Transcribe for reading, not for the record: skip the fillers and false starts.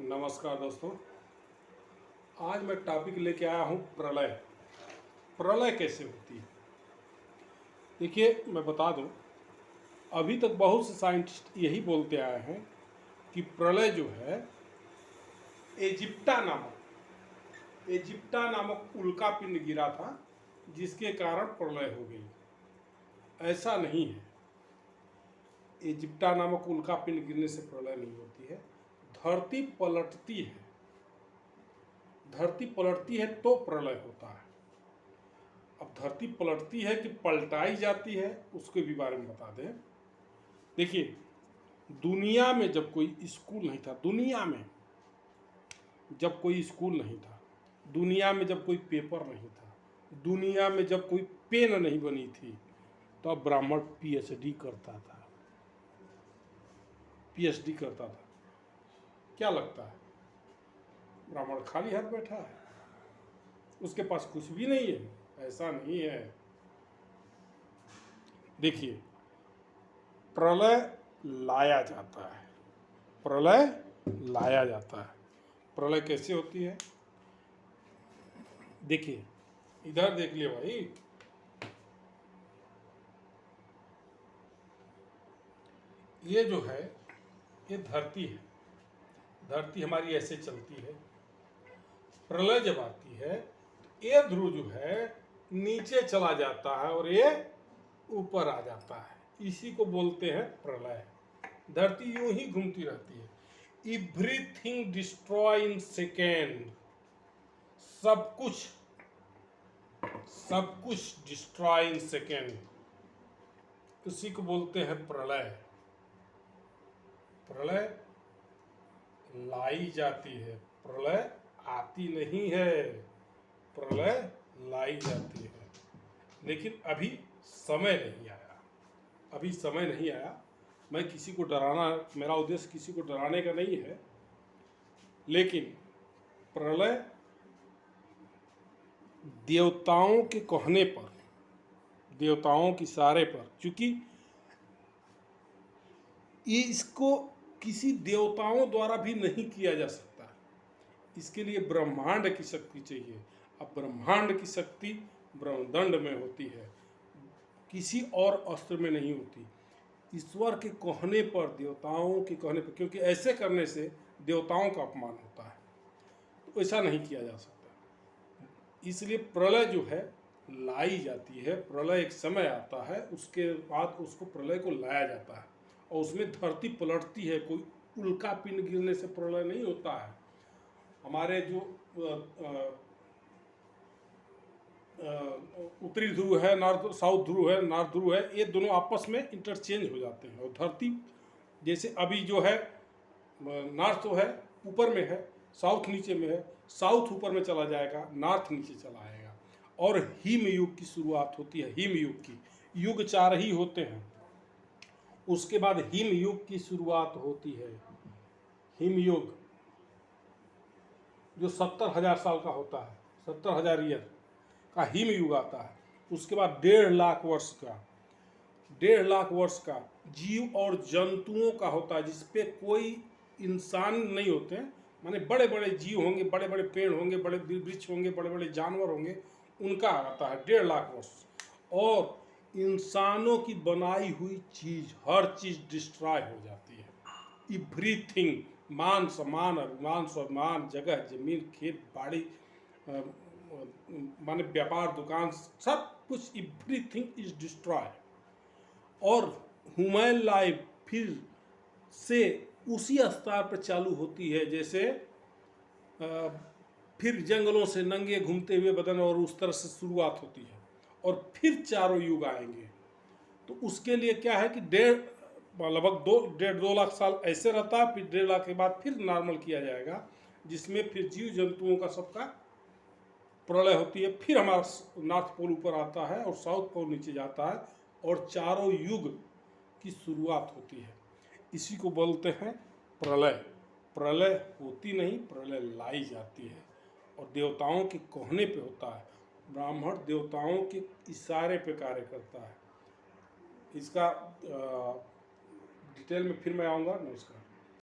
नमस्कार दोस्तों। आज मैं टॉपिक लेके आया हूँ प्रलय। प्रलय कैसे होती है? देखिए, मैं बता दूँ, अभी तक बहुत से साइंटिस्ट यही बोलते आए हैं कि प्रलय जो है एजिप्टा नामक उल्का पिंड गिरा था, जिसके कारण प्रलय हो गई। ऐसा नहीं है, एजिप्टा नामक उल्का पिंड गिरने से प्रलय नहीं होती है। धरती पलटती है, धरती पलटती है तो प्रलय होता है। अब धरती पलटती है कि पलटाई जाती है, उसके भी बारे में बता दें। देखिए, दुनिया में जब कोई स्कूल नहीं था, दुनिया में जब कोई स्कूल नहीं था, दुनिया में जब कोई पेपर नहीं था, दुनिया में जब कोई पेन नहीं बनी थी, तो अब ब्राह्मण पीएचडी करता था। पीएचडी करता था। क्या लगता है, ब्राह्मण खाली हाथ बैठा है? उसके पास कुछ भी नहीं है? ऐसा नहीं है। देखिए, प्रलय लाया जाता है, प्रलय लाया जाता है। प्रलय कैसे होती है? देखिए, इधर देख लियो भाई। ये जो है, ये धरती है। धरती हमारी ऐसे चलती है। प्रलय जब आती है तो ये ध्रुव जो है नीचे चला जाता है और ये ऊपर आ जाता है। इसी को बोलते हैं प्रलय। धरती यूं ही घूमती रहती है। Everything destroy in second. सब कुछ डिस्ट्रॉय इन सेकेंड, उसी को बोलते हैं प्रलय। प्रलय लाई जाती है, प्रलय आती नहीं है। प्रलय लाई जाती है, लेकिन अभी समय नहीं आया। अभी समय नहीं आया। मैं किसी को डराना, मेरा उद्देश्य किसी को डराने का नहीं है, लेकिन प्रलय देवताओं के कहने पर, देवताओं के इशारे पर, क्योंकि ये इसको किसी देवताओं द्वारा भी नहीं किया जा सकता। इसके लिए ब्रह्मांड की शक्ति चाहिए। अब ब्रह्मांड की शक्ति ब्रह्मदंड में होती है, किसी और अस्त्र में नहीं होती। ईश्वर के कहने पर, देवताओं के कहने पर, क्योंकि ऐसे करने से देवताओं का अपमान होता है, तो ऐसा नहीं किया जा सकता। इसलिए प्रलय जो है लाई जाती है। प्रलय एक समय आता है, उसके बाद उसको प्रलय को लाया जाता है और उसमें धरती पलटती है। कोई उल्का पिंड गिरने से प्रलय नहीं होता है। हमारे जो उत्तरी ध्रुव है, नॉर्थ साउथ ध्रुव है, नॉर्थ ध्रुव है, ये दोनों आपस में इंटरचेंज हो जाते हैं। और धरती जैसे अभी जो है, नॉर्थ तो है ऊपर में है, साउथ नीचे में है, साउथ ऊपर में चला जाएगा, नॉर्थ नीचे चला आएगा। और हिम युग की शुरुआत होती है। हिम युग की, युग 4 ही होते हैं, उसके बाद हिम युग की शुरुआत होती है। हिम युग जो 70,000 साल का होता है, 70,000 ईयर का हिम युग आता है। उसके बाद 1.5 लाख वर्ष का, 1.5 लाख वर्ष का जीव और जंतुओं का होता है, जिसपे कोई इंसान नहीं होते हैं। माने बड़े बड़े जीव होंगे, बड़े बड़े पेड़ होंगे, बड़े वृक्ष होंगे, बड़े बड़े जानवर होंगे, उनका आता है 1.5 लाख वर्ष। और इंसानों की बनाई हुई चीज, हर चीज डिस्ट्रॉय हो जाती है। एवरीथिंग, मान सम्मान, अभिमान स्वाभिमान, जगह जमीन, खेत बाड़ी, माने व्यापार दुकान, सब कुछ, एवरीथिंग इज डिस्ट्रॉय। और ह्यूमन लाइफ फिर से उसी स्तर पर चालू होती है, जैसे फिर जंगलों से नंगे घूमते हुए बदन, और उस तरह से शुरुआत होती है। और फिर चारों युग आएंगे। तो उसके लिए क्या है कि लगभग 1.5-2 लाख साल ऐसे रहता है, फिर 1.5 लाख के बाद फिर नॉर्मल किया जाएगा, जिसमें फिर जीव जंतुओं का सबका प्रलय होती है। फिर हमारा नॉर्थ पोल ऊपर आता है और साउथ पोल नीचे जाता है, और चारों युग की शुरुआत होती है। इसी को बोलते हैं प्रलय। प्रलय होती नहीं, प्रलय लाई जाती है, और देवताओं के कहने पे होता है। ब्राह्मण देवताओं के इशारे पे कार्य करता है। इसका डिटेल में फिर मैं आऊँगा। नमस्कार।